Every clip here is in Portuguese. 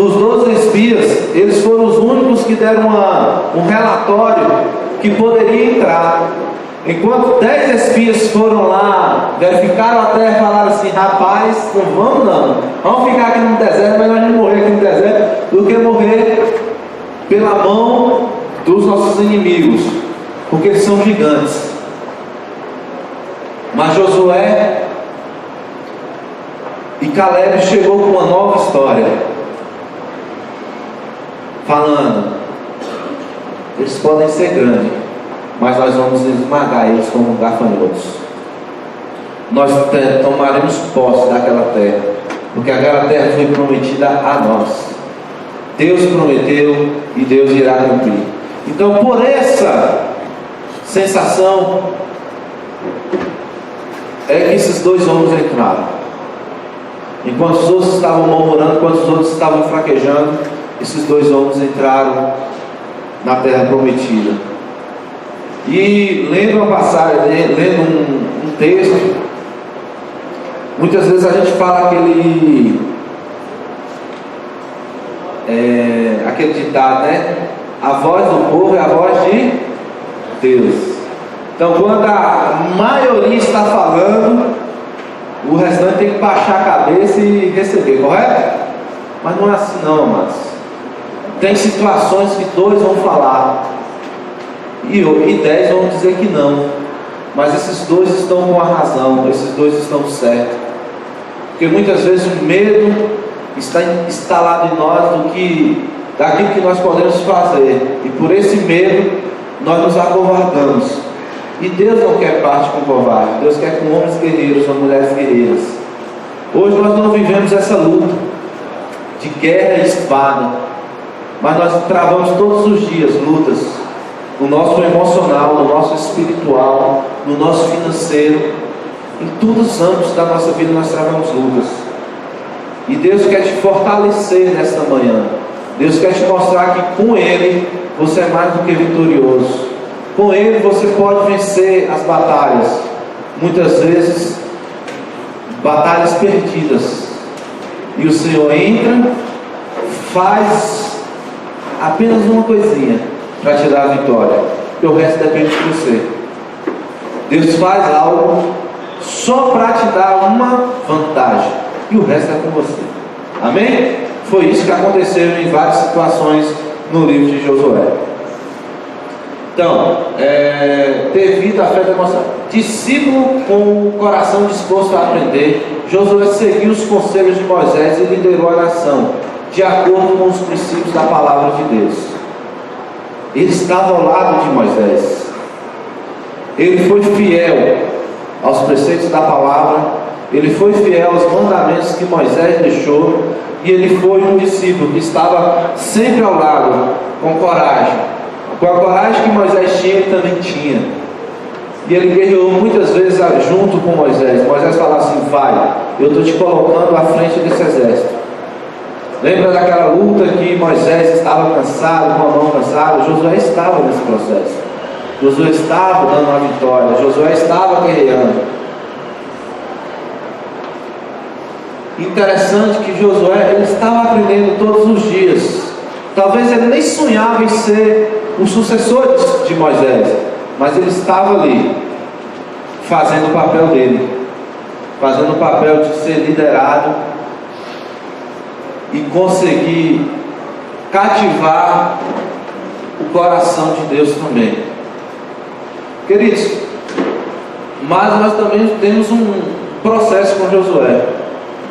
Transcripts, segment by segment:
Dos 12 espias, eles foram os únicos que deram um relatório que poderia entrar. Enquanto 10 espias foram lá, verificaram a terra e falaram assim: rapaz, não vamos não, vamos ficar aqui no deserto, melhor a gente morrer aqui no deserto do que morrer pela mão dos nossos inimigos, porque eles são gigantes. Mas Josué e Caleb chegou com uma nova história, falando: eles podem ser grandes, mas nós vamos esmagar eles como gafanhotos. Nós tomaremos posse daquela terra, porque aquela terra foi prometida a nós. Deus prometeu e Deus irá cumprir. Então, por essa sensação é que esses dois homens entraram. Enquanto os outros estavam murmurando, enquanto os outros estavam fraquejando, esses dois homens entraram na terra prometida. E lendo uma passagem, lendo um texto, muitas vezes a gente fala aquele ditado, né? A voz do povo é a voz de Deus. Então, quando a maioria está falando, o restante tem que baixar a cabeça e receber, correto? Mas não é assim não, amados. Tem situações que 2 vão falar e 10 vão dizer que não. Mas esses 2 estão com a razão, esses 2 estão certos. Porque muitas vezes o medo está instalado em nós daquilo que nós podemos fazer. E por esse medo nós nos acovardamos. E Deus não quer parte com covarde. Deus quer com homens guerreiros ou mulheres guerreiras. Hoje nós não vivemos essa luta de guerra e espada, mas nós travamos todos os dias lutas no nosso emocional, no nosso espiritual, no nosso financeiro. Em todos os âmbitos da nossa vida nós travamos lutas. E Deus quer te fortalecer nesta manhã. Deus quer te mostrar que com Ele você é mais do que vitorioso. Com Ele você pode vencer as batalhas, muitas vezes batalhas perdidas. E o Senhor entra, faz apenas uma coisinha para te dar a vitória, e o resto depende de você. Deus faz algo só para te dar uma vantagem, e o resto é com você. Amém? Foi isso que aconteceu em várias situações no livro de Josué. Então, devido à fé demonstrada, discípulo com o coração disposto a aprender, Josué seguiu os conselhos de Moisés e liderou a nação, de acordo com os princípios da palavra de Deus. Ele estava ao lado de Moisés. Ele foi fiel aos preceitos da palavra. Ele foi fiel aos mandamentos que Moisés deixou. E ele foi um discípulo que estava sempre ao lado, com coragem. Com a coragem que Moisés tinha, ele também tinha. E ele guerreou muitas vezes junto com Moisés. Moisés falava assim: vai, eu estou te colocando à frente desse exército. Lembra daquela luta que Moisés estava cansado, com a mão cansada? Josué estava nesse processo. Josué estava dando uma vitória. Josué estava guerreando. Interessante que Josué, ele estava aprendendo todos os dias. Talvez ele nem sonhava em ser o sucessor de Moisés, mas ele estava ali, fazendo o papel dele, fazendo o papel de ser liderado e conseguir cativar o coração de Deus também. Queridos, mas nós também temos um processo com Josué.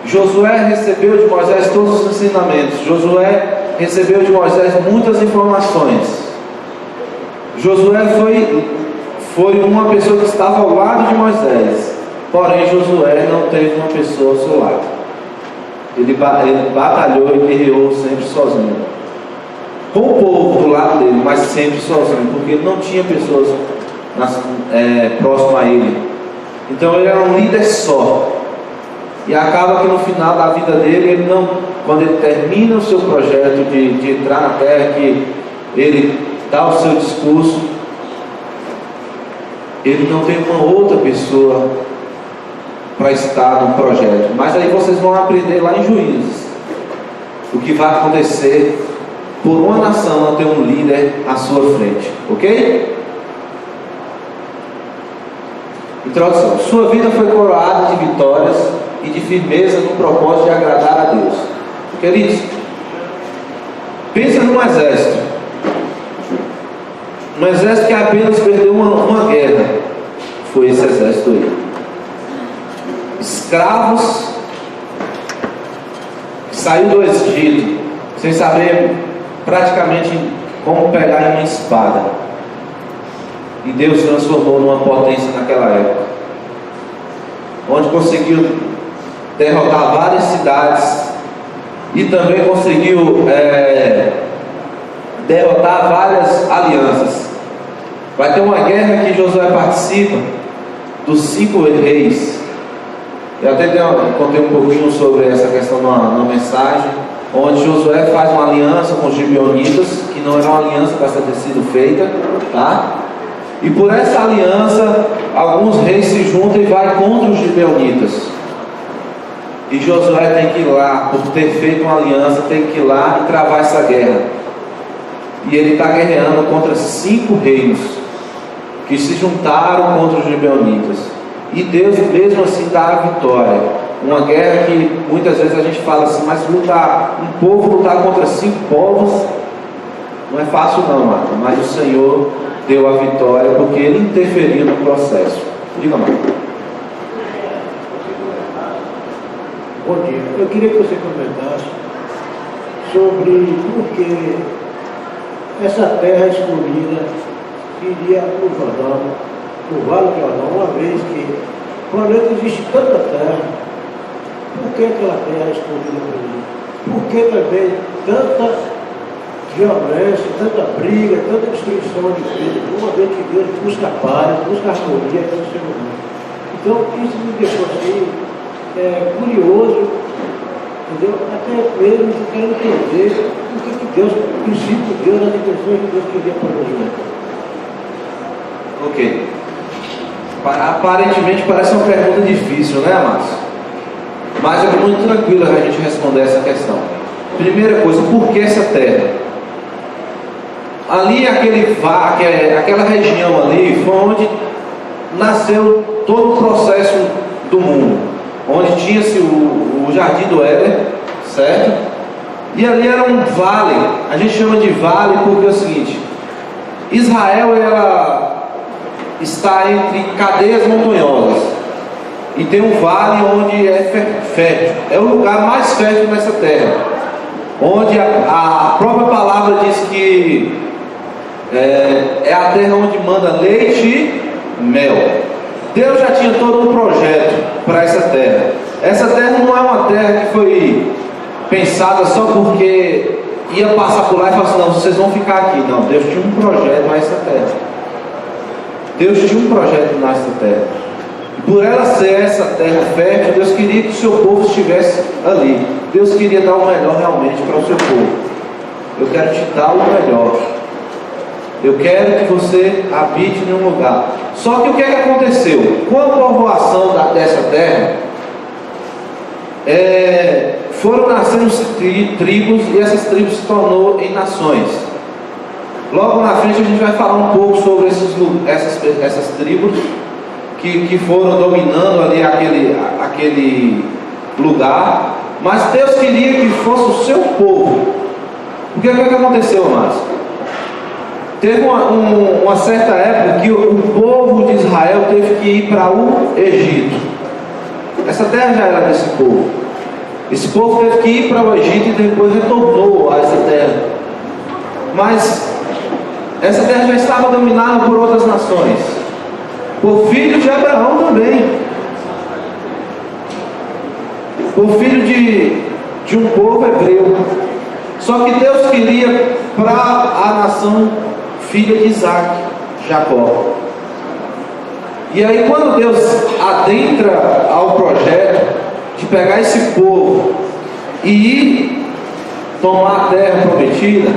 Josué recebeu de Moisés todos os ensinamentos. Josué recebeu de Moisés muitas informações. Josué foi uma pessoa que estava ao lado de Moisés. Porém, Josué não teve uma pessoa ao seu lado. Ele batalhou e guerreou sempre sozinho. Com o povo do lado dele, mas sempre sozinho, porque ele não tinha pessoas próximas a ele. Então ele era um líder só. E acaba que no final da vida dele, quando ele termina o seu projeto de entrar na terra, que ele dá o seu discurso, ele não tem uma outra pessoa para estar no projeto. Mas aí vocês vão aprender lá em Juízes. o que vai acontecer por uma nação não ter um líder à sua frente, ok? Introdução. Sua vida foi coroada de vitórias e de firmeza no propósito de agradar a Deus. Queridos, pensa num exército. Um exército que apenas perdeu uma guerra. Foi esse exército aí. Escravos que saiu do Egito sem saber praticamente como pegar em uma espada. E Deus transformou numa potência naquela época, onde conseguiu derrotar várias cidades e também conseguiu derrotar várias alianças. Vai ter uma guerra que Josué participa dos 5 reis. Eu até contei um pouquinho sobre essa questão na mensagem, onde Josué faz uma aliança com os gibeonitas, que não era uma aliança para ter sido feita, tá? E por essa aliança, alguns reis se juntam e vai contra os gibeonitas. E Josué tem que ir lá, por ter feito uma aliança, tem que ir lá e travar essa guerra. E ele está guerreando contra 5 reinos que se juntaram contra os gibeonitas. E Deus mesmo assim dá a vitória. Uma guerra que muitas vezes a gente fala assim, mas um povo lutar contra 5 povos não é fácil não, Marco. Mas o Senhor deu a vitória porque Ele interferiu no processo. Diga, Marco. Bom dia. Eu queria que você comentasse sobre por que essa terra escolhida iria para o Jordão, para o Vale do Jordão, uma vez que no planeta existe tanta terra. Por que aquela terra é escolhida por ele? Por que também tanta violência, tanta briga, tanta destruição de vida, uma vez que Deus busca paz, busca harmonia com o ser humano? Então isso me deixou assim curioso, entendeu? Até mesmo querendo entender o que Deus, o princípio de Deus, as intenções que Deus queria para nós. Ok. Aparentemente parece uma pergunta difícil, né, Márcio? Mas é muito tranquilo a gente responder essa questão. Primeira coisa, por que essa terra? Ali, aquela região ali, foi onde nasceu todo o processo do mundo. Onde tinha-se o Jardim do Éden, certo? E ali era um vale. A gente chama de vale porque é o seguinte: Israel, ela está entre cadeias montanhosas e tem um vale onde é fértil. É o lugar mais fértil nessa terra, onde a própria palavra diz que é a terra onde manda leite e mel. Deus já tinha todo um projeto para essa terra. Essa terra não é uma terra que foi pensada só porque ia passar por lá e falar assim, não, vocês vão ficar aqui. Não, Deus tinha um projeto nessa terra. Deus tinha um projeto nessa terra. E por ela ser essa terra fértil, Deus queria que o seu povo estivesse ali. Deus queria dar o melhor realmente para o seu povo. Eu quero te dar o melhor. Eu quero que você habite em um lugar. Só que o que é que aconteceu? Com a povoação dessa terra, foram nascendo tribos, e essas tribos se tornou em nações. Logo na frente a gente vai falar um pouco sobre essas tribos que foram dominando ali aquele lugar. Mas Deus queria que fosse o seu povo. Porque o que é que aconteceu, Márcio? Teve uma certa época que o povo de Israel teve que ir para o Egito. Essa terra já era desse povo. Esse povo teve que ir para o Egito e depois retornou a essa terra. Mas essa terra já estava dominada por outras nações, por filhos de Abraão também, por filho de um povo hebreu. Só que Deus queria para a nação filha de Isaac, Jacó. E aí quando Deus adentra ao projeto de pegar esse povo e ir tomar a terra prometida,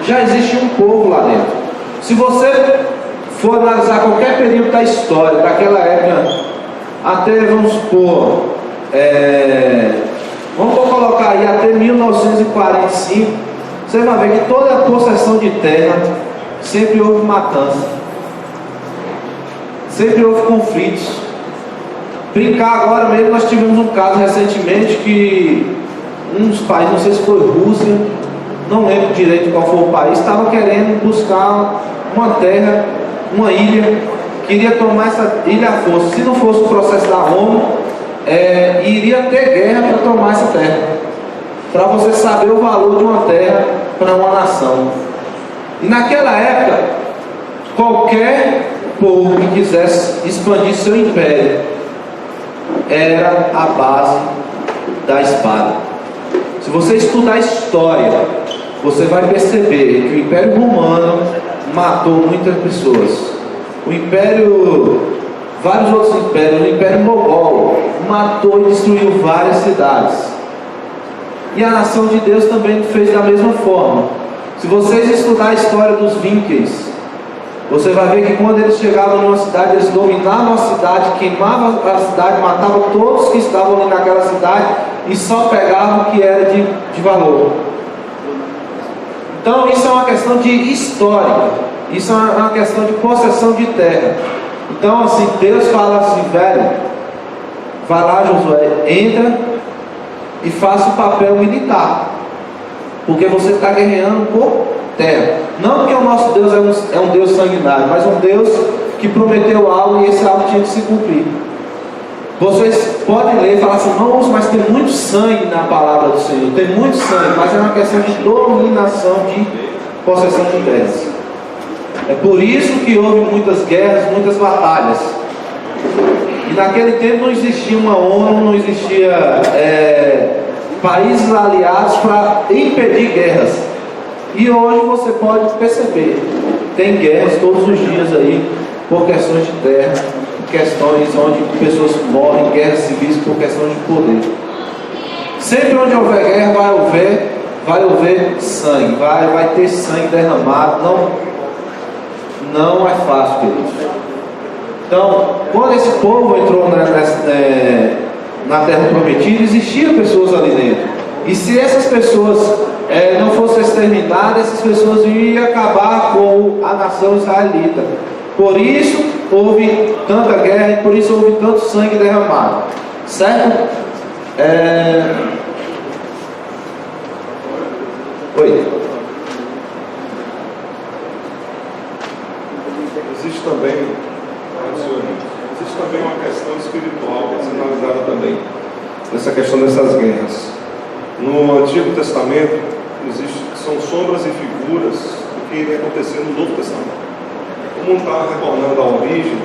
já existe um povo lá dentro. Se você for analisar qualquer período da história, daquela época até, vamos supor, vamos colocar aí até 1945, você vai ver que toda a possessão de terra sempre houve matança, sempre houve conflitos. Brincar agora mesmo, nós tivemos um caso recentemente que um dos países, não sei se foi Rússia, não lembro direito qual foi o país, estava querendo buscar uma terra, uma ilha, queria tomar essa ilha à força. Se não fosse o processo da ONU, iria ter guerra para tomar essa terra, para você saber o valor de uma terra para uma nação. E naquela época, qualquer povo que quisesse expandir seu império era a base da espada. Se você estudar a história, você vai perceber que o Império Romano matou muitas pessoas. Vários outros impérios, o Império Mogol matou e destruiu várias cidades. E a nação de Deus também fez da mesma forma. Se vocês estudarem a história dos Vikings, você vai ver que quando eles chegavam numa cidade, eles dominavam a cidade, queimavam a cidade, matavam todos que estavam ali naquela cidade e só pegavam o que era de valor. Então isso é uma questão de história, isso é uma questão de possessão de terra. Então assim, Deus fala assim, velho, vai lá Josué, entra e faça o papel militar, porque você está guerreando por terra. Não porque o nosso Deus é um Deus sanguinário, mas um Deus que prometeu algo e esse algo tinha que se cumprir. Vocês podem ler e falar assim, não, mas tem muito sangue na palavra do Senhor, tem muito sangue, mas é uma questão de dominação, de possessão de terras. É por isso que houve muitas guerras, muitas batalhas. E naquele tempo não existia uma ONU, não existia países aliados para impedir guerras. E hoje você pode perceber, tem guerras todos os dias aí, por questões de terra, questões onde pessoas morrem, guerras civis por questões de poder. Sempre onde houver guerra vai haver sangue, vai ter sangue derramado. Não é fácil, queridos. Então, quando esse povo entrou na terra prometida, existiam pessoas ali dentro. E se essas pessoas não fossem exterminadas, essas pessoas iam acabar com a nação israelita. Por isso houve tanta guerra e por isso houve tanto sangue derramado. Certo? Oi. Existe também uma questão espiritual que é analisada também nessa questão dessas guerras. No Antigo Testamento são sombras e figuras do que iria acontecer no Novo Testamento. Como está retornando à origem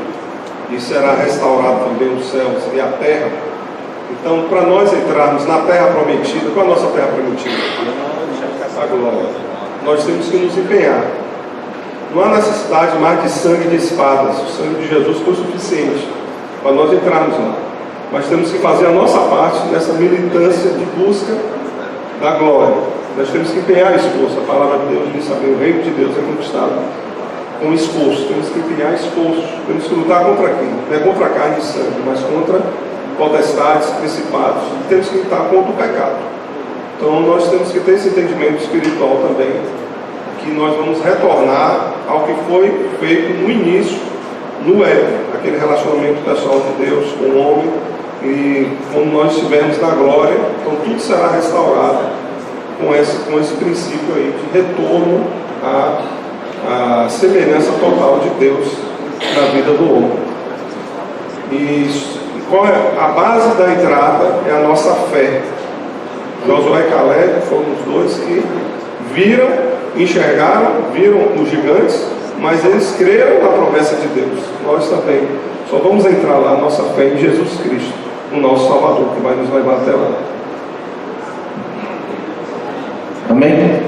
e será restaurado também os céus e a terra. Então, para nós entrarmos na terra prometida, qual é a nossa terra prometida? A glória. Nós temos que nos empenhar. Não há necessidade mais de sangue de espadas. O sangue de Jesus foi suficiente para nós entrarmos lá. Mas temos que fazer a nossa parte nessa militância de busca da glória. Nós temos que empenhar esforço. A palavra de Deus diz saber, o reino de Deus é conquistado com esforço. Temos que empenhar esforço. Temos que lutar contra quem? Não é contra a carne e sangue, mas contra potestades, principados. Temos que lutar contra o pecado. Então nós temos que ter esse entendimento espiritual também, que nós vamos retornar ao que foi feito no início, no Éden, aquele relacionamento pessoal de Deus com o homem, e quando nós estivermos na glória, então tudo será restaurado com esse princípio aí de retorno à semelhança total de Deus na vida do homem. E qual é a base da entrada? É a nossa fé. Josué e Caleb foram os dois que enxergaram, viram os gigantes, mas eles creram na promessa de Deus. Nós também só vamos entrar lá, nossa fé em Jesus Cristo, o nosso Salvador, que vai nos levar até lá. Amém?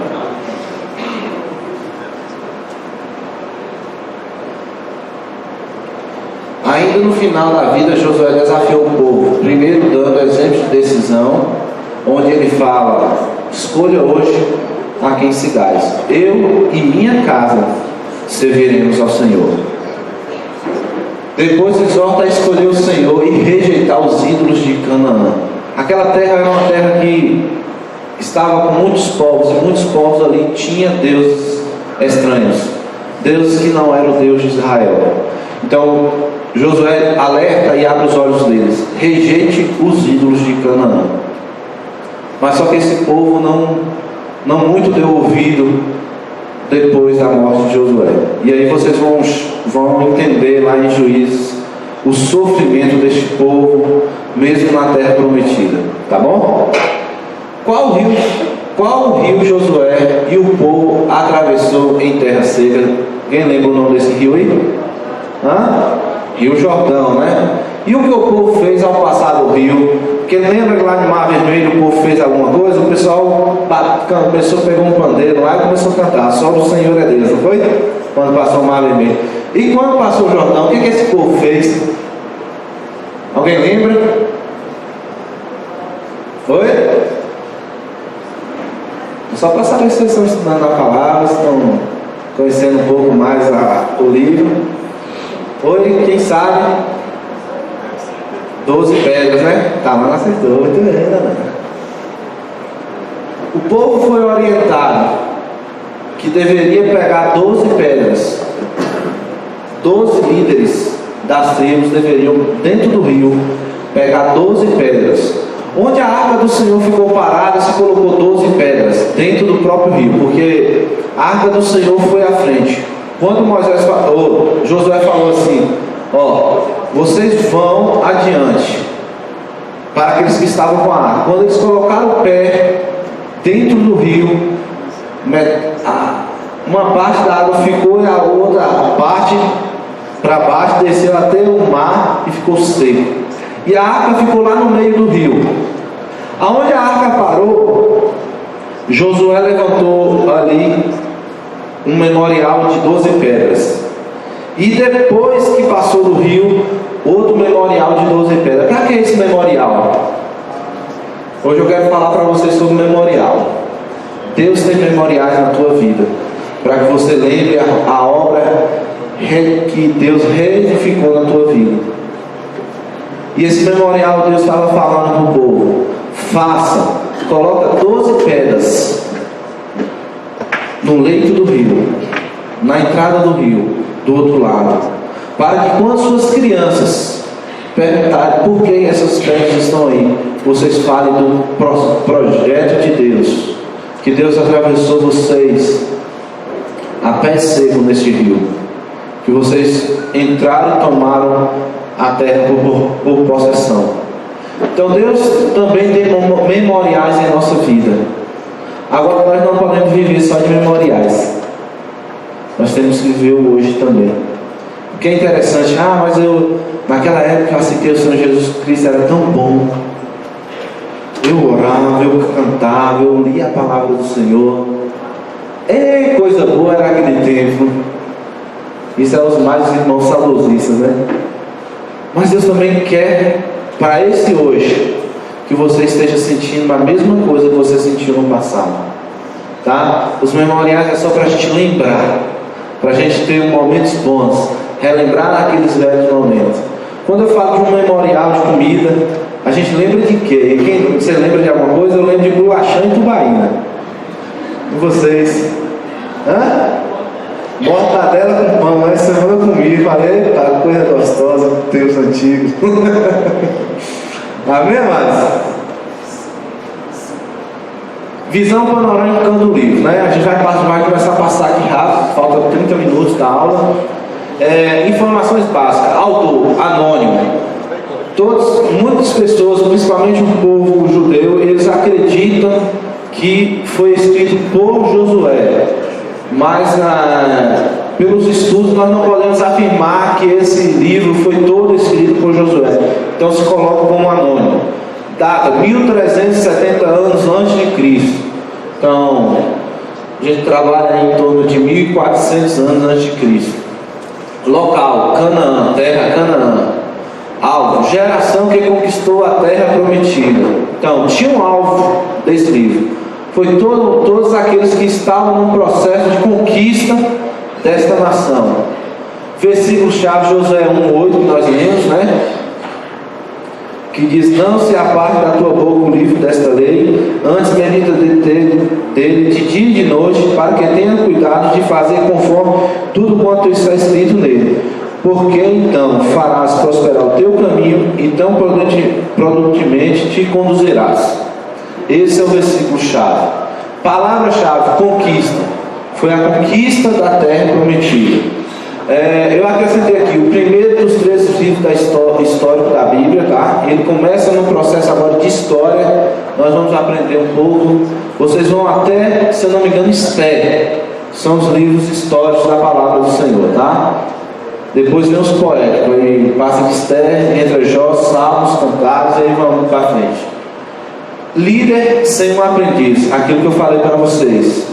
Ainda no final da vida, Josué desafiou o povo, primeiro dando exemplo de decisão, onde ele fala: escolha hoje a quem sigais. Eu e minha casa serviremos ao Senhor. Depois exorta a escolher o Senhor e rejeitar os ídolos de Canaã. Aquela terra era uma terra que estava com muitos povos, e muitos povos ali tinham deuses estranhos, deuses que não eram o Deus de Israel. Então Josué alerta e abre os olhos deles: rejeite os ídolos de Canaã. Mas só que esse povo não muito deu ouvido depois da morte de Josué. E aí vocês vão entender lá em Juízes o sofrimento deste povo, mesmo na terra prometida. Tá bom? Qual rio Josué e o povo atravessou em terra seca? Quem lembra o nome desse rio aí? Rio Jordão, né? E o que o povo fez ao passar do rio? Quem lembra que lá no Mar Vermelho o povo fez alguma coisa? O pessoal pegou um pandeiro lá e começou a cantar: só o Senhor é Deus, não foi? Quando passou o Mar Vermelho. E quando passou o Jordão, o que esse povo fez? Alguém lembra? Foi? Só para saber se vocês estão estudando a palavra, estão conhecendo um pouco mais o livro. Foi, quem sabe? 12 pedras, né? Tá, mas não acertou, muito bem, né? O povo foi orientado que deveria pegar 12 pedras. 12 líderes das tribos deveriam, dentro do rio, pegar 12 pedras. Onde a arca do Senhor ficou parada, se colocou 12 pedras dentro do próprio rio, porque a arca do Senhor foi à frente. Quando Josué falou assim: vocês vão adiante, para aqueles que estavam com a arca. Quando eles colocaram o pé dentro do rio, uma parte da água ficou e a outra parte para baixo desceu até o mar e ficou seco. E a arca ficou lá no meio do rio. Aonde a arca parou, Josué levantou ali um memorial de 12 pedras. E depois que passou do rio, outro memorial de 12 pedras. Para que esse memorial? Hoje eu quero falar para vocês sobre o memorial. Deus tem memoriais na tua vida, para que você lembre a obra que Deus reedificou na tua vida. E esse memorial Deus estava falando para o povo: coloca 12 pedras no leito do rio, na entrada do rio, do outro lado, para que quando suas crianças perguntarem por que essas pedras estão aí, vocês falem do projeto de Deus, que Deus atravessou vocês a pé seco neste rio, que vocês entraram e tomaram a terra por possessão. Então Deus também tem memoriais em nossa vida. Agora nós não podemos viver só de memoriais, nós temos que viver o hoje também. O que é interessante: mas naquela época eu aceitei o Senhor Jesus Cristo, era tão bom. Eu orava, eu cantava, eu lia a palavra do Senhor. Coisa boa era aquele tempo. Isso é os mais irmãos saudosistas, né? Mas Deus também quer, para esse hoje, que você esteja sentindo a mesma coisa que você sentiu no passado, tá? Os memoriais é só para a gente lembrar, para a gente ter momentos bons, relembrar aqueles velhos momentos. Quando eu falo de um memorial de comida, a gente lembra de quê? Você lembra de alguma coisa? Eu lembro de Bruachã e Tubaína. E vocês? Mortadela com pão, essa semana eu comi, falei: tá, coisa gostosa, Deus antigo. Amém, amados? Visão panorâmica do livro, né? A gente vai começar a passar aqui rápido, falta 30 minutos da aula. Informações básicas: autor anônimo. Muitas pessoas, principalmente o povo judeu, eles acreditam que foi escrito por Josué, mas pelos estudos nós não podemos afirmar que esse livro foi todo escrito por Josué. Então se coloca como anônimo. Data 1370 anos antes de Cristo. Então a gente trabalha em torno de 1400 anos antes de Cristo. Local: Canaã, terra Canaã. Alvo: geração que conquistou a terra prometida. Então tinha um alvo desse livro: foi todos aqueles que estavam no processo de conquista desta nação. Versículo-chave: Josué 1:8, que nós lemos, né? que diz: não se aparte da tua boca o livro desta lei, antes medita dele de dia e de noite, para que tenha cuidado de fazer conforme tudo quanto está escrito nele. Porque então farás prosperar o teu caminho e tão produtivamente te conduzirás. Esse é o versículo chave. Palavra-chave: conquista. Foi a conquista da terra prometida. Eu acrescentei aqui o primeiro dos 13 livros da histórico da Bíblia, tá? Ele começa no processo agora de história. Nós vamos aprender um pouco. Vocês vão até, se eu não me engano, Esther. São os livros históricos da palavra do Senhor, tá? Depois vem os poéticos, aí passa de Esther, entra Jó, Salmos, Cantares, e aí vamos para frente. Líder sem um aprendiz, aquilo que eu falei para vocês.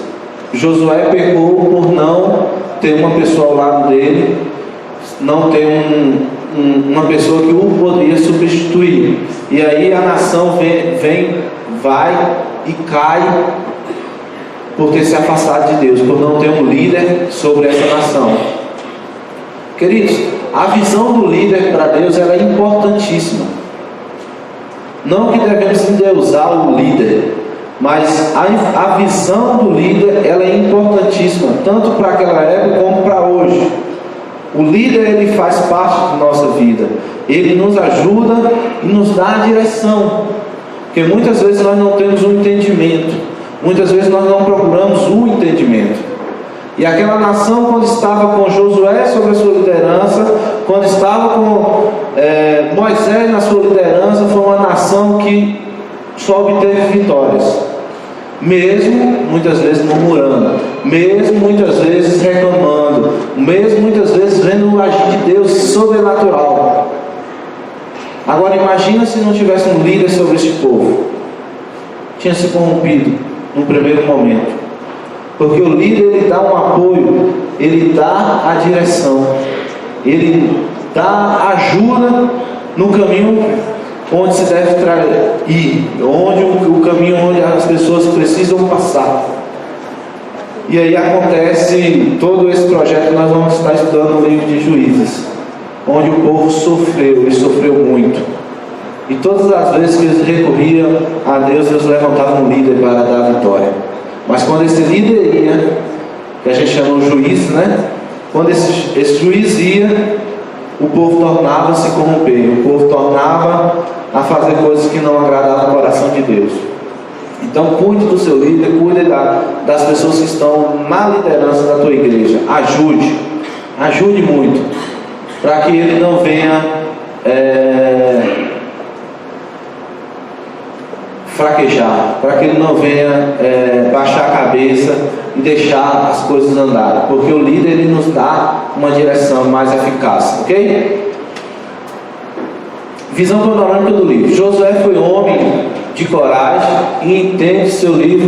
Josué pecou por não ter uma pessoa ao lado dele, não ter uma pessoa que o poderia substituir. E aí a nação vai e cai por ter se afastado de Deus, por não ter um líder sobre essa nação. Queridos, a visão do líder para Deus ela é importantíssima. Não que devemos endeusar o líder, mas a visão do líder ela é importantíssima, tanto para aquela época como para hoje. O líder ele faz parte da nossa vida, ele nos ajuda e nos dá a direção, porque muitas vezes nós não temos um entendimento, muitas vezes nós não procuramos o entendimento. E aquela nação, quando estava com Josué sobre a sua liderança, quando estava com Moisés na sua liderança, foi uma nação que só obteve vitórias, mesmo muitas vezes murmurando, mesmo muitas vezes reclamando, mesmo muitas vezes vendo o agir de Deus sobrenatural. Agora imagina se não tivesse um líder sobre este povo. Tinha se corrompido no primeiro momento. Porque o líder ele dá um apoio, ele dá a direção, ele dá ajuda no caminho onde se deve ir, onde o caminho onde as pessoas precisam passar. E aí acontece todo esse projeto que nós vamos estar estudando no livro de Juízes, onde o povo sofreu, e sofreu muito. E todas as vezes que eles recorriam a Deus, Deus levantava um líder para dar a vitória. Mas quando esse líder ia, que a gente chama de juiz, né? Quando esse juiz ia, o povo tornava a se corromper, o povo tornava a fazer coisas que não agradavam o coração de Deus. Então cuide do seu líder, cuide das pessoas que estão na liderança da tua igreja. Ajude muito, para que ele não venha fraquejar, para que ele não venha baixar a cabeça e deixar as coisas andarem, porque o líder ele nos dá uma direção mais eficaz, ok? Visão panorâmica do livro. Josué foi homem de coragem e entender seu livro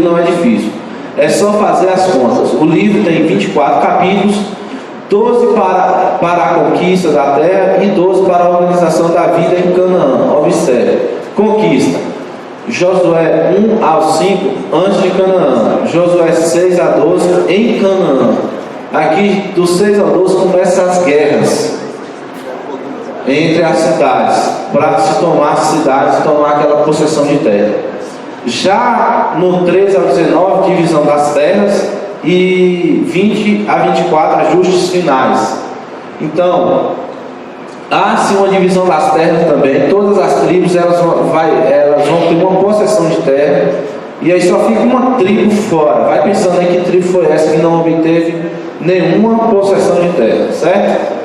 não é difícil, é só fazer as contas. O livro tem 24 capítulos, 12 para a conquista da terra e 12 para a organização da vida em Canaã. Observe. Conquista: Josué 1 ao 5 antes de Canaã, Josué 6 a 12 em Canaã. Aqui do 6 ao 12 começam as guerras entre as cidades, para se tomar as cidades, tomar aquela possessão de terra. Já no 13 ao 19, divisão das terras, e 20 a 24, ajustes finais. Então, há-se uma divisão das terras também. Todas as tribos elas vão ter uma possessão de terra, e aí só fica uma tribo fora. Vai pensando em que tribo foi essa que não obteve nenhuma possessão de terra, certo?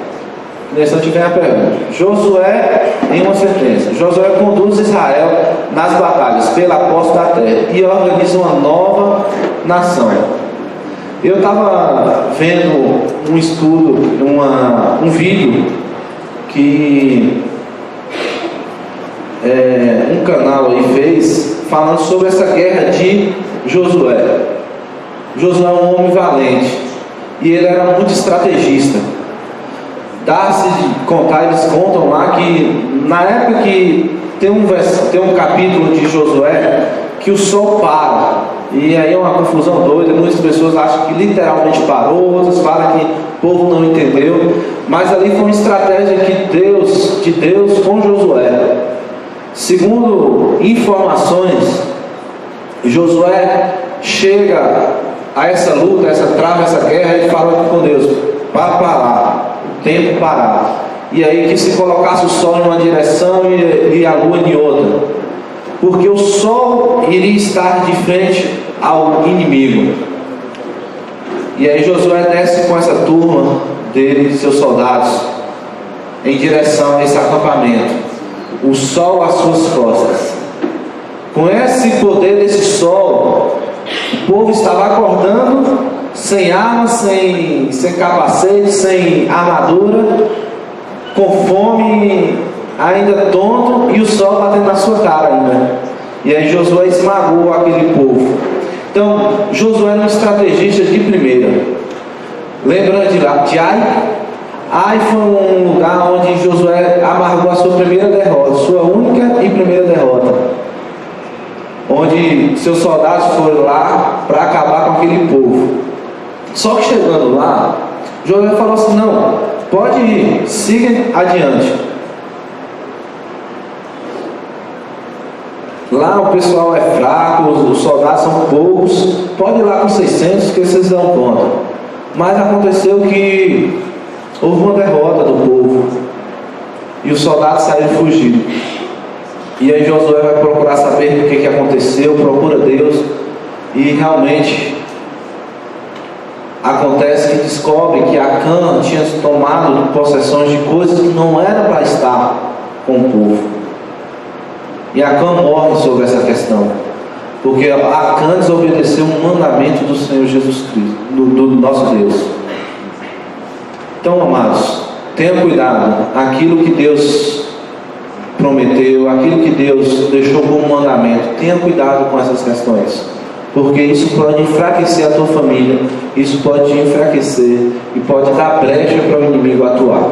Nessa eu tiver a pergunta. Josué, em uma sentença: Josué conduz Israel nas batalhas pela posse da terra e organiza uma nova nação. Eu estava vendo um estudo, um vídeo que um canal aí fez, falando sobre essa guerra de Josué. Josué é um homem valente e ele era muito estrategista. Dá-se de contar, eles contam lá que na época que tem um capítulo de Josué que o sol para, e aí é uma confusão doida. Muitas pessoas acham que literalmente parou, outras falam que o povo não entendeu, mas ali foi uma estratégia que Deus de Deus com Josué. Segundo informações, Josué chega a essa luta, essa trava, essa guerra, e fala com Deus para parar, o tempo parar. E aí que se colocasse o sol em uma direção e a lua em outra, porque o sol iria estar de frente ao inimigo. E aí Josué desce com essa turma dele, seus soldados, em direção a esse acampamento, o sol às suas costas. Com esse poder desse sol, o povo estava acordando sem armas, sem capacete, sem armadura, com fome, ainda tonto, e o sol batendo na sua cara ainda. E aí Josué esmagou aquele povo. Então, Josué era um estrategista de primeira. Lembrando de Ai? Ai foi um lugar onde Josué amargou a sua primeira derrota, sua única e primeira derrota, onde seus soldados foram lá para acabar com aquele povo. Só que chegando lá, Josué falou assim: não, pode ir, siga adiante. Lá o pessoal é fraco, os soldados são poucos, pode ir lá com 600 que vocês dão conta. Mas aconteceu que houve uma derrota do povo e os soldados saíram fugindo. E aí Josué vai procurar saber o que aconteceu, procura Deus, e realmente acontece que descobre que Acã tinha tomado possessões de coisas que não eram para estar com o povo. E Acã morre sobre essa questão, porque Acã desobedeceu um mandamento do Senhor Jesus Cristo, do nosso Deus. Então, amados, tenha cuidado. Aquilo que Deus prometeu, aquilo que Deus deixou como mandamento, tenha cuidado com essas questões, porque isso pode enfraquecer a tua família, isso pode te enfraquecer e pode dar brecha para o inimigo atuar.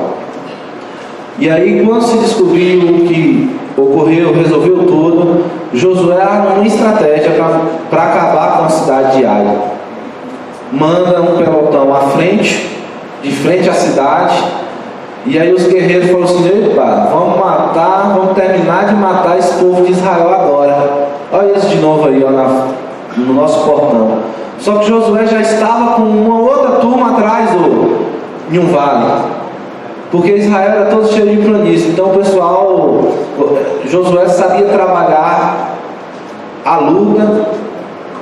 E aí, quando se descobriu o que ocorreu, resolveu tudo, Josué arma uma estratégia para acabar com a cidade de Ai. Manda um pelotão à frente, de frente à cidade, e aí os guerreiros falaram assim: epa, vamos terminar de matar esse povo de Israel agora. Olha isso de novo aí, ó, no nosso portão. Só que Josué já estava com uma outra turma atrás em um vale, porque Israel era todo cheio de planícies. Então Josué sabia trabalhar a luta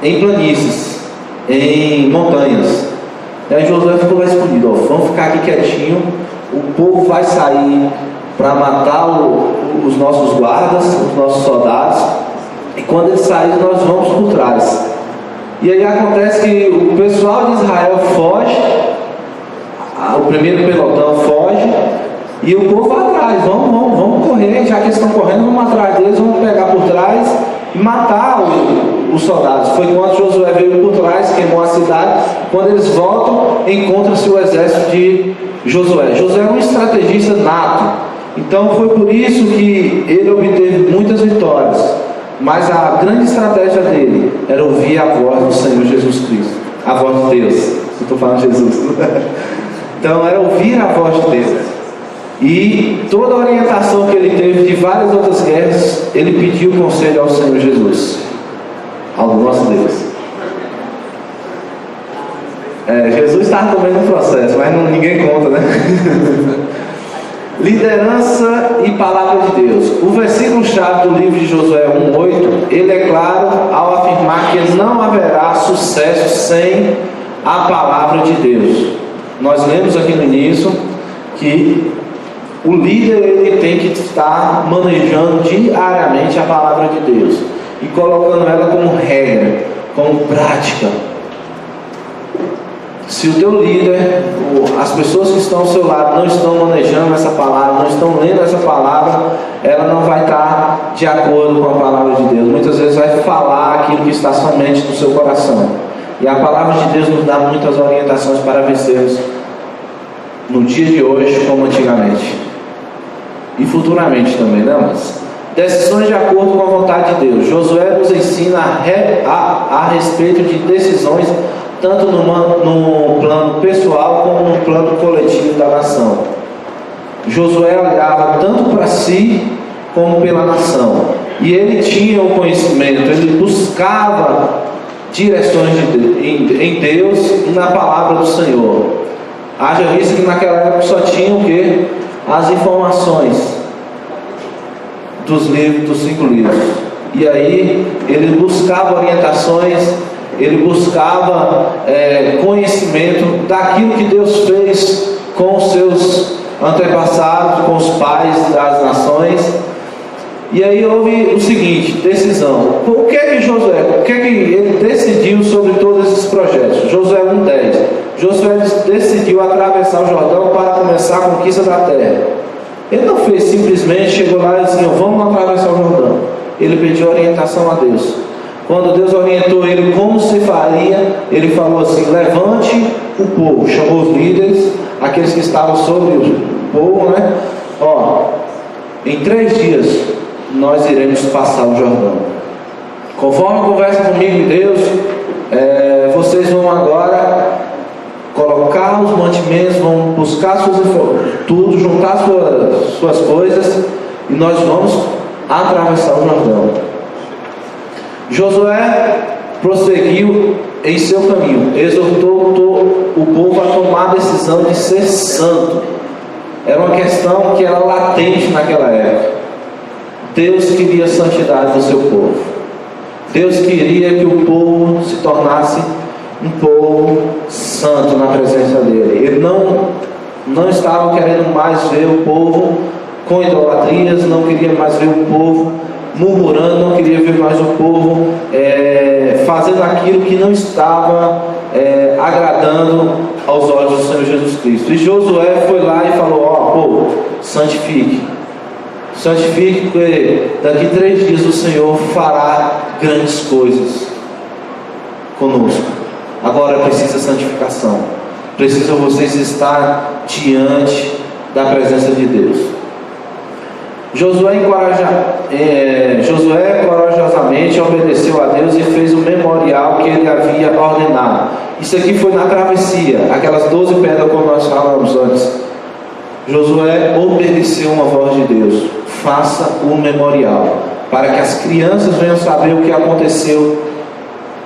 em planícies, em montanhas. E aí Josué ficou mais escondido: vamos ficar aqui quietinho, o povo vai sair para matar os nossos guardas, os nossos soldados, e quando eles saírem nós vamos por trás. E aí acontece que o pessoal de Israel foge, o primeiro pelotão foge, e o povo vai atrás. Vamos correr, já que eles estão correndo, vamos atrás deles, vamos pegar por trás e matar os soldados. Foi quando Josué veio por trás, queimou a cidade. Quando eles voltam, encontra-se o exército de Josué. Josué é um estrategista nato, então foi por isso que ele obteve muitas vitórias. Mas a grande estratégia dele era ouvir a voz do Senhor Jesus Cristo, a voz de Deus. Eu estou falando de Jesus. Então era ouvir a voz de Deus. E toda a orientação que ele teve de várias outras guerras, ele pediu conselho ao Senhor Jesus, ao nosso Deus. Jesus estava também no processo, mas ninguém conta, né? Liderança e palavra de Deus. O versículo-chave do livro de Josué 1:8, ele é claro ao afirmar que não haverá sucesso sem a palavra de Deus. Nós lemos aqui no início que o líder ele tem que estar manejando diariamente a palavra de Deus e colocando ela como regra, como prática. Se o teu líder, as pessoas que estão ao seu lado não estão manejando essa palavra, não estão lendo essa palavra, ela não vai estar de acordo com a palavra de Deus. Muitas vezes vai falar aquilo que está somente no seu coração. E a palavra de Deus nos dá muitas orientações para vencermos no dia de hoje como antigamente. E futuramente também, né, mas decisões de acordo com a vontade de Deus. Josué nos ensina a respeito de decisões tanto no plano pessoal como no plano coletivo da nação. Josué olhava tanto para como pela nação. E ele tinha o conhecimento, ele buscava direções em Deus e na palavra do Senhor. Haja visto que naquela época só tinha o quê? As informações dos livros, dos 5 livros. E aí ele buscava orientações, ele buscava conhecimento daquilo que Deus fez com os seus antepassados, com os pais das nações. E aí houve o seguinte, decisão. O que é que Josué, o que é que ele decidiu sobre todos esses projetos? Josué 1:10. Josué decidiu atravessar o Jordão para começar a conquista da terra. Ele não fez simplesmente, chegou lá e disse, vamos atravessar o Jordão. Ele pediu orientação a Deus. Quando Deus orientou ele como se faria, ele falou assim, levante o povo. Chamou os líderes, aqueles que estavam sobre o povo, né? Em 3 dias nós iremos passar o Jordão. Conforme conversa comigo e Deus, vocês vão agora colocar os mantimentos, vão buscar tudo, juntar suas coisas e nós vamos atravessar o Jordão. Josué prosseguiu em seu caminho, exortou o povo a tomar a decisão de ser santo. Era uma questão que era latente naquela época. Deus queria a santidade do seu povo. Deus queria que o povo se tornasse um povo santo na presença dele. Ele não estava querendo mais ver o povo com idolatrias, não queria mais ver o povo murmurando, não queria ver mais o povo fazendo aquilo que não estava agradando aos olhos do Senhor Jesus Cristo. E Josué foi lá e falou, povo, santifique, porque daqui 3 dias o Senhor fará grandes coisas conosco. Agora precisa santificação, precisa vocês estar diante da presença de Deus. Josué corajosamente obedeceu a Deus e fez o memorial que ele havia ordenado. Isso aqui foi na travessia, aquelas 12 pedras como nós falamos antes. Josué obedeceu uma voz de Deus, faça o memorial, para que as crianças venham saber o que aconteceu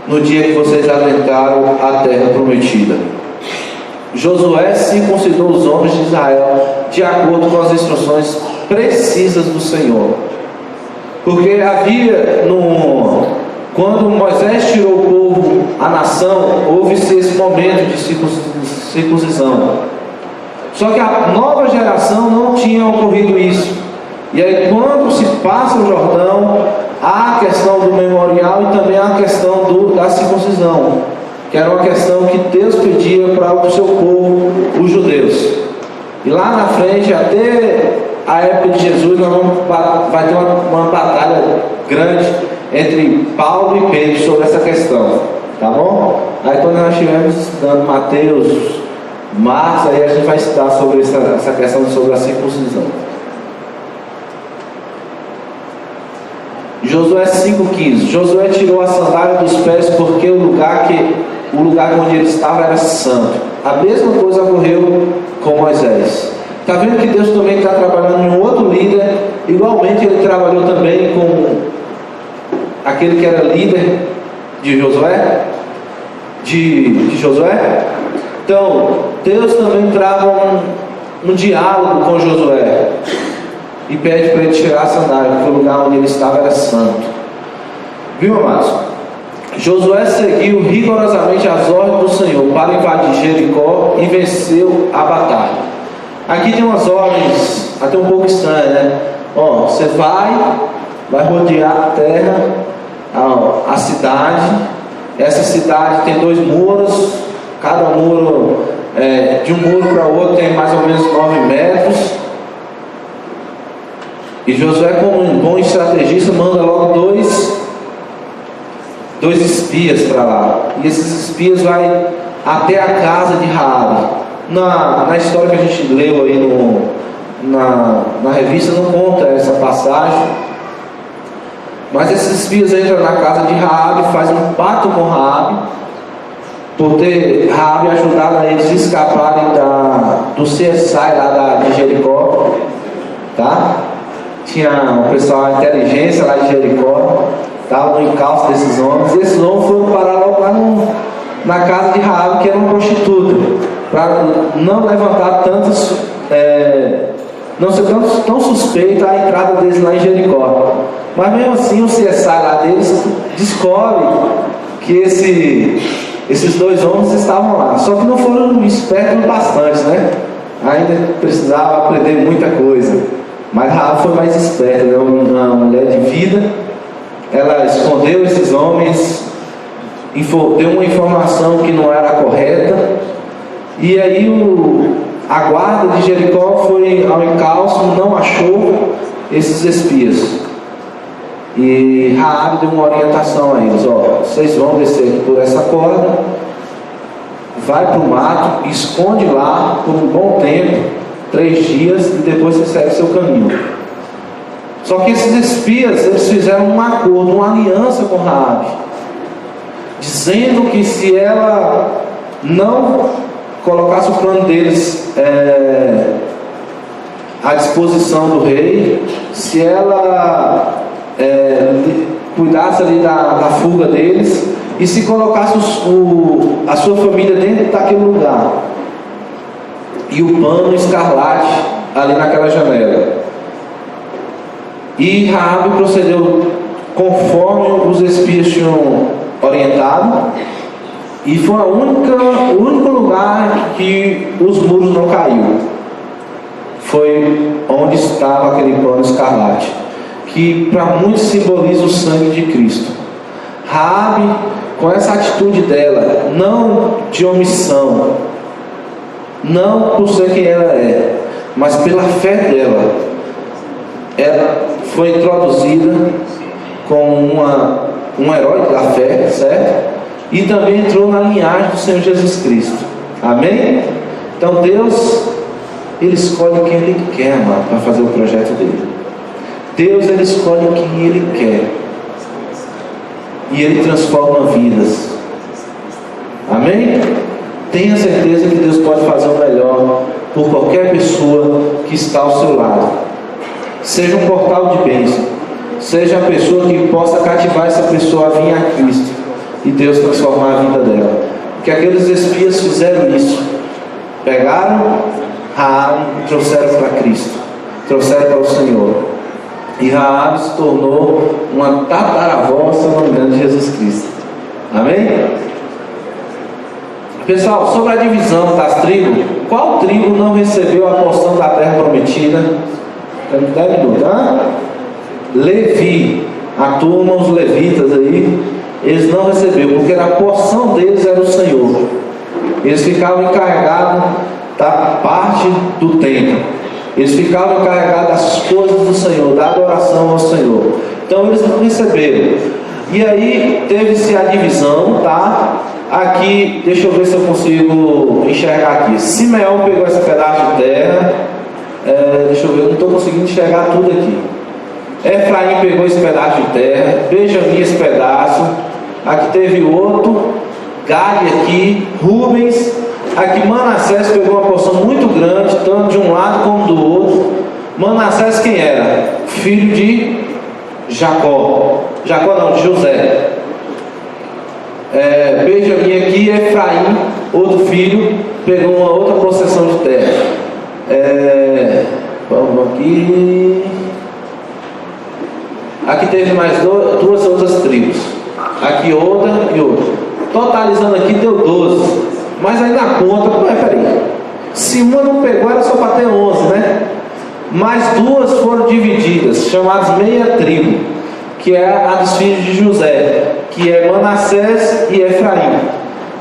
no dia que vocês adentraram a terra prometida. Josué circuncidou os homens de Israel de acordo com as instruções precisas do Senhor, porque havia quando Moisés tirou o povo, a nação, houve-se esse momento de circuncisão. Só que a nova geração não tinha ocorrido isso. E aí quando se passa o Jordão, há a questão do memorial e também há a questão da circuncisão, que era uma questão que Deus pedia para o seu povo, os judeus. E lá na frente, até a época de Jesus, vai ter uma batalha grande entre Paulo e Pedro sobre essa questão, tá bom? Aí quando nós estivermos estudando Mateus, Marcos, aí a gente vai estudar sobre essa questão sobre a circuncisão. Josué 5,15. Josué tirou a sandália dos pés porque o lugar onde ele estava era santo. A mesma coisa ocorreu com Moisés. Está vendo que Deus também está trabalhando em um outro líder? Igualmente ele trabalhou também com aquele que era líder de Josué, de Josué. Então Deus também trava um diálogo com Josué e pede para ele tirar a sandália, porque o lugar onde ele estava era santo. Viu, amados? Josué seguiu rigorosamente as ordens do Senhor para invadir Jericó e venceu a batalha. Aqui tem umas ordens até um pouco estranhas, né? Você vai rodear a terra, a cidade. Essa cidade tem 2 muros, cada muro, de um muro para o outro, tem mais ou menos 9 metros. E Josué, como um bom estrategista, manda logo dois espias para lá. E esses espias vão até a casa de Raabe. Na história que a gente leu aí na revista não conta essa passagem. Mas esses espias entram na casa de Raabe, fazem um pacto com Raabe, por ter Raabe ajudado a eles a escaparem do CSI lá de Jericó, tá? tinha o pessoal, a inteligência lá de Jericó, estava no encalço desses homens, e esses homens foram parar logo lá na casa de Raabe, que era uma prostituta, para não levantar tantos, não ser tão suspeito a entrada deles lá em Jericó. Mas mesmo assim o CSI lá deles descobre que esses dois homens estavam lá, só que não foram espertos bastante, né? Ainda precisava aprender muita coisa, mas Raabe foi mais esperta, né? Uma mulher de vida. Ela escondeu esses homens, deu uma informação que não era correta, e aí a guarda de Jericó foi ao encalço, não achou esses espias, e Raabe deu uma orientação a eles: vocês vão descer aqui por essa corda, vai para o mato, esconde lá por um bom tempo, 3 dias, e depois você segue seu caminho. Só que esses espias, eles fizeram um acordo, uma aliança com Raabe, dizendo que se ela não colocasse o plano deles à disposição do rei, se ela cuidasse ali da fuga deles, e se colocasse a sua família dentro daquele lugar, e o pano escarlate ali naquela janela. E Raabe procedeu conforme os espias tinham orientado, e foi o único lugar que os muros não caíram. Foi onde estava aquele pano escarlate, que para muitos simboliza o sangue de Cristo. Raabe, com essa atitude dela, não de omissão, não por ser quem ela é, mas pela fé dela, ela foi introduzida como um herói da fé, certo? E também entrou na linhagem do Senhor Jesus Cristo. Amém? Então Deus, Ele escolhe quem Ele quer, amado, para fazer o projeto dele. Deus, Ele escolhe quem Ele quer, e Ele transforma vidas. Amém? Tenha certeza que Deus pode fazer o melhor por qualquer pessoa que está ao seu lado. Seja um portal de bênção, seja a pessoa que possa cativar essa pessoa a vir a Cristo e Deus transformar a vida dela. Porque aqueles espias fizeram isso, pegaram Raabe e trouxeram para Cristo, trouxeram para o Senhor, e Raabe se tornou uma tataravó, se não me engano, de Jesus Cristo. Amém? Pessoal, sobre a divisão das tribos, qual tribo não recebeu a porção da terra prometida? Temos 10 minutos, tá? Levi, a turma, os levitas aí, eles não receberam, porque a porção deles era o Senhor. Eles ficavam encarregados da parte do templo, eles ficavam encarregados das coisas do Senhor, da adoração ao Senhor. Então eles não receberam. E aí teve-se a divisão, tá? Aqui, deixa eu ver se eu consigo enxergar aqui. Simeão pegou esse pedaço de terra. Deixa eu ver, eu não estou conseguindo enxergar tudo aqui. Efraim pegou esse pedaço de terra. Benjamim esse pedaço. Aqui teve outro. Gade aqui. Rubens. Aqui Manassés pegou uma porção muito grande, tanto de um lado como do outro. Manassés quem era? Filho de Jacó. Jacó não, de José. Benjamim aqui, Efraim, outro filho, pegou uma outra possessão de terra. Vamos aqui. Aqui teve mais duas outras tribos. Aqui outra e outra. Totalizando aqui deu 12. Mas aí na conta, peraí. Se uma não pegou, era só para ter 11, né? Mas 2 foram divididas, chamadas meia tribo, que é a dos filhos de José, que é Manassés e Efraim.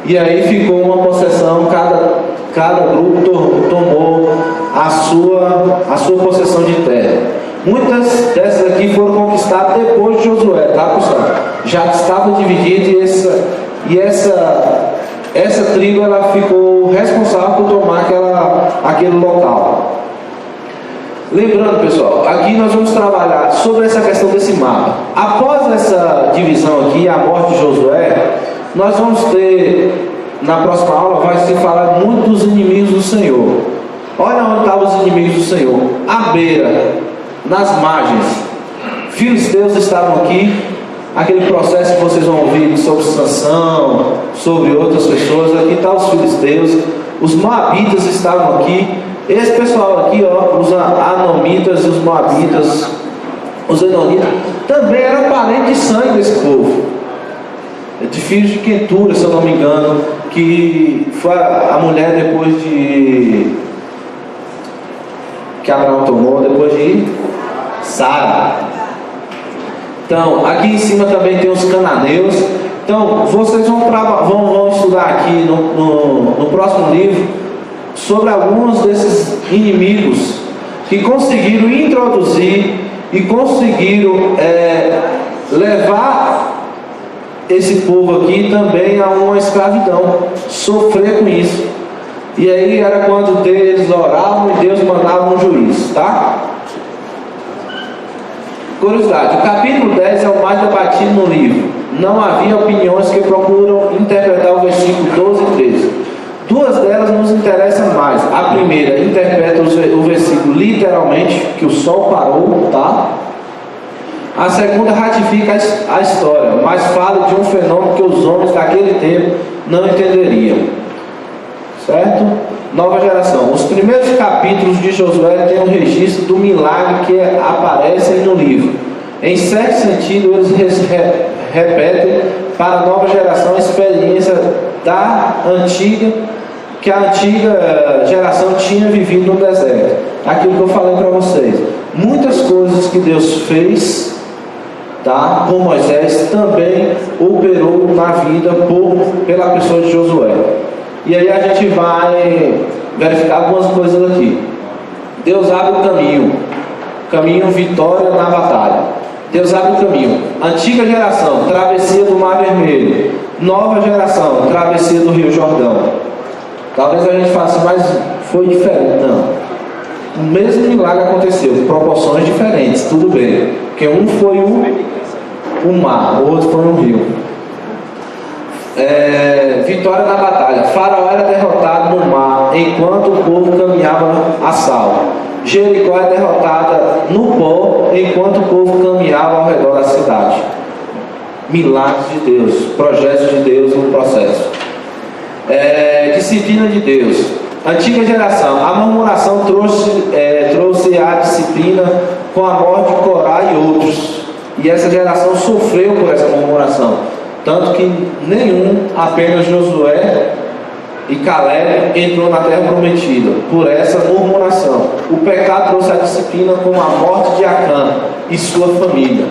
E aí ficou uma possessão, cada grupo tomou a sua possessão de terra. Muitas dessas aqui foram conquistadas depois de Josué, tá, pessoal? Já estava dividida, e essa tribo ela ficou responsável por tomar aquele local. Lembrando, pessoal, aqui nós vamos trabalhar sobre essa questão desse mapa. Após essa divisão aqui, a morte de Josué, nós vamos ter, na próxima aula, vai se falar muito dos inimigos do Senhor. Olha onde estavam os inimigos do Senhor: à beira nas margens. Filisteus estavam aqui, aquele processo que vocês vão ouvir sobre Sansão, sobre outras pessoas, aqui estão os filisteus, os moabitas estavam aqui, esse pessoal aqui, ó, os anomitas e os moabitas, os edonitas, também eram parentes de sangue desse povo, de filhos de Quentura, se eu não me engano, que foi a mulher depois de que Abraão tomou, depois de Sara. Então, aqui em cima também tem os cananeus. Então, vocês vão estudar aqui no próximo livro sobre alguns desses inimigos que conseguiram introduzir e conseguiram levar esse povo aqui também a uma escravidão, sofrer com isso. E aí era quando eles oravam e Deus mandava um juiz, tá? Curiosidade, o capítulo 10 é o mais debatido no livro. Não havia opiniões que procuram interpretar o versículo 12 e 13. Duas delas nos interessam mais. A primeira interpreta o versículo literalmente, que o sol parou, tá? A segunda ratifica a história, mas fala de um fenômeno que os homens daquele tempo não entenderiam. Certo? Nova geração. Os primeiros capítulos de Josué têm um registro do milagre que aparecem no livro. Em certo sentido, eles repetem para a nova geração a experiência que a antiga geração tinha vivido no deserto. Aquilo que eu falei para vocês. Muitas coisas que Deus fez, tá, com Moisés, também operou na vida pela pessoa de Josué. E aí a gente vai verificar algumas coisas aqui. Deus abre o caminho vitória na batalha. Deus abre o caminho. Antiga geração, travessia do Mar Vermelho. Nova geração, travessia do Rio Jordão. Talvez a gente faça, mas foi diferente. Não. O mesmo milagre aconteceu, proporções diferentes, tudo bem. Porque um foi o mar, o outro foi um rio. Vitória na batalha. Faraó era derrotado no mar enquanto o povo caminhava a salvo. Jericó é derrotada no pó enquanto o povo caminhava ao redor da cidade. Milagres de Deus, projetos de Deus no processo. Disciplina de Deus. Antiga geração, a murmuração trouxe a disciplina com a morte de Corá e outros. E essa geração sofreu por essa murmuração. Tanto que apenas Josué e Caleb entrou na terra prometida por essa murmuração. O pecado trouxe a disciplina com a morte de Acã e sua família.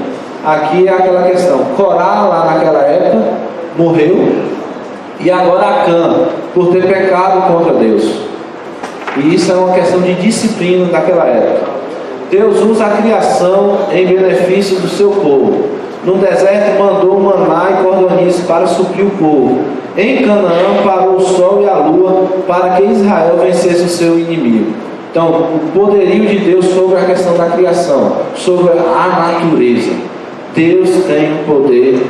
Aqui é aquela questão: Corá lá naquela época morreu, e agora Acã, por ter pecado contra Deus. E isso é uma questão de disciplina daquela época. Deus usa a criação em benefício do seu povo. No deserto mandou maná e cordonice para suprir o povo. Em Canaã parou o sol e a lua para que Israel vencesse o seu inimigo. Então, o poderio de Deus sobre a questão da criação, sobre a natureza. Deus tem um poder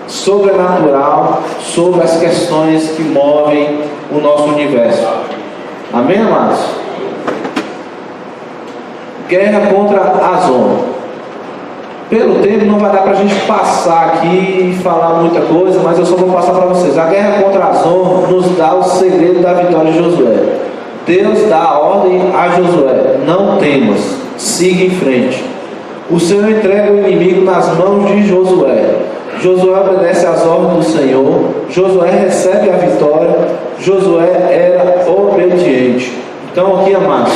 sobrenatural sobre as questões que movem o nosso universo. Amém, amados? Guerra contra Azon. Pelo tempo não vai dar para a gente passar aqui e falar muita coisa, mas eu só vou passar para vocês. A guerra contra Azon nos dá o segredo da vitória de Josué. Deus dá a ordem a Josué: não temas, siga em frente. O Senhor entrega o inimigo nas mãos de Josué. Josué obedece às ordens do Senhor. Josué recebe a vitória. Josué era obediente. Então aqui, amados,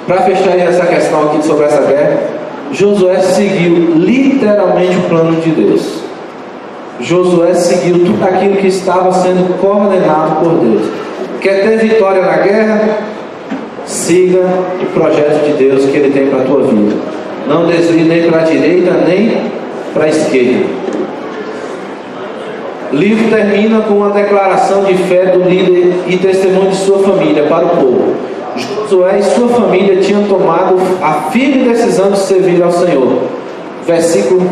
para fechar essa questão aqui sobre essa guerra, Josué seguiu literalmente o plano de Deus. Josué seguiu tudo aquilo que estava sendo coordenado por Deus. Quer ter vitória na guerra? Siga o projeto de Deus que Ele tem para a tua vida. Não desvie nem para a direita nem para a esquerda. O livro termina com uma declaração de fé do líder e testemunho de sua família para o povo. Josué e sua família tinham tomado a firme decisão de servir ao Senhor. Versículo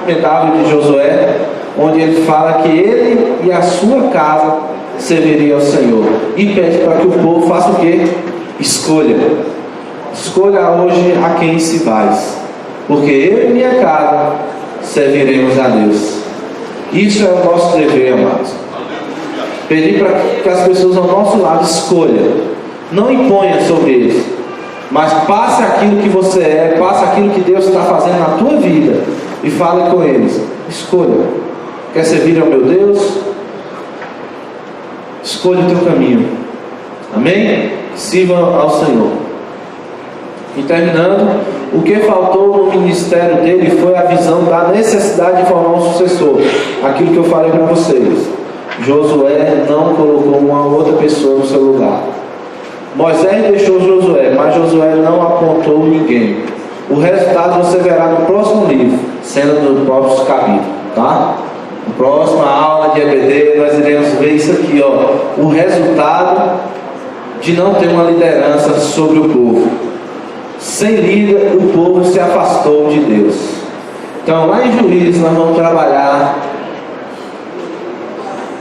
comentário de Josué, onde ele fala que ele e a sua casa serviriam ao Senhor. E pede para que o povo faça o quê? Escolha. Escolha hoje a quem se vais, porque eu e minha casa serviremos a Deus. Isso é o nosso dever, amados. Pedir para que as pessoas ao nosso lado escolham, não imponha sobre eles, mas passe aquilo que você é, passe aquilo que Deus está fazendo na tua vida e fale com eles. Escolha. Quer servir ao meu Deus? Escolha o teu caminho. Amém? Sirva ao Senhor. E terminando, o que faltou no ministério dele foi a visão da necessidade de formar um sucessor. Aquilo que eu falei para vocês. Josué não colocou uma outra pessoa no seu lugar. Moisés deixou Josué, mas Josué não apontou ninguém. O resultado você verá no próximo livro, sendo no próximo capítulo, tá? Na próxima aula de EBD nós iremos ver isso aqui, ó. O resultado de não ter uma liderança sobre o povo. Sem líder, o povo se afastou de Deus. Então, lá em Juízes, nós vamos trabalhar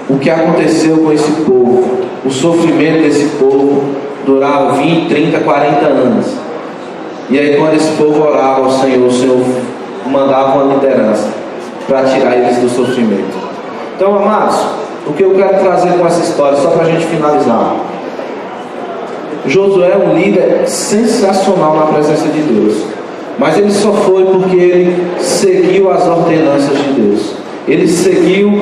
o que aconteceu com esse povo. O sofrimento desse povo durava 20, 30, 40 anos. E aí, quando esse povo orava ao Senhor, o Senhor mandava uma liderança para tirar eles do sofrimento. Então, amados, o que eu quero trazer com essa história, só para a gente finalizar. Josué é um líder sensacional na presença de Deus, mas ele só foi porque ele seguiu as ordenanças de Deus, ele seguiu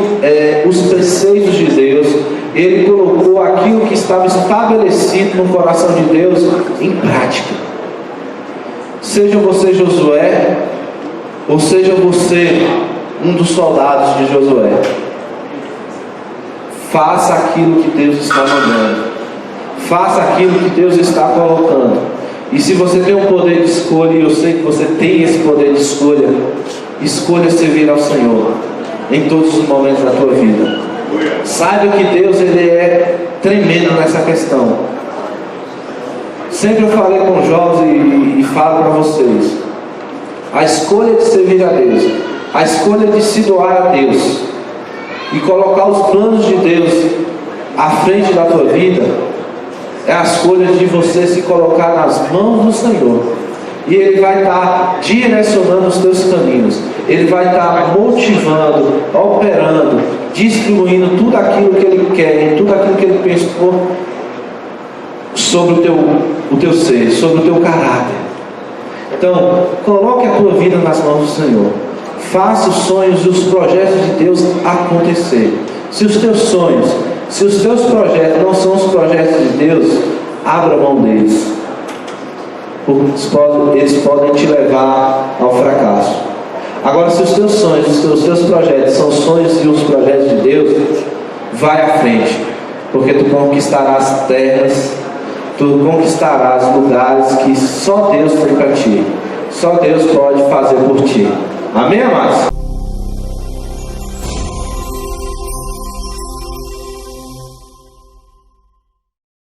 os preceitos de Deus, ele colocou aquilo que estava estabelecido no coração de Deus em prática. Seja você Josué, ou seja você um dos soldados de Josué, faça aquilo que Deus está mandando. Faça aquilo que Deus está colocando. E se você tem um poder de escolha, e eu sei que você tem esse poder de escolha, escolha servir ao Senhor em todos os momentos da tua vida. Saiba que Deus, ele é tremendo nessa questão. Sempre eu falei com os jovens e falo para vocês: a escolha de servir a Deus, a escolha de se doar a Deus e colocar os planos de Deus à frente da tua vida, é a escolha de você se colocar nas mãos do Senhor. E Ele vai estar direcionando os teus caminhos. Ele vai estar motivando, operando, distribuindo tudo aquilo que Ele quer, tudo aquilo que Ele pensou sobre o teu ser, sobre o teu caráter. Então, coloque a tua vida nas mãos do Senhor. Faça os sonhos e os projetos de Deus acontecer. Se os teus sonhos, se os teus projetos não são os projetos de Deus, abra mão deles, porque eles podem te levar ao fracasso. Agora, se os teus sonhos, os teus projetos são sonhos e os projetos de Deus, vai à frente, porque tu conquistarás terras, tu conquistarás lugares que só Deus tem para ti, só Deus pode fazer por ti. Amém, amados?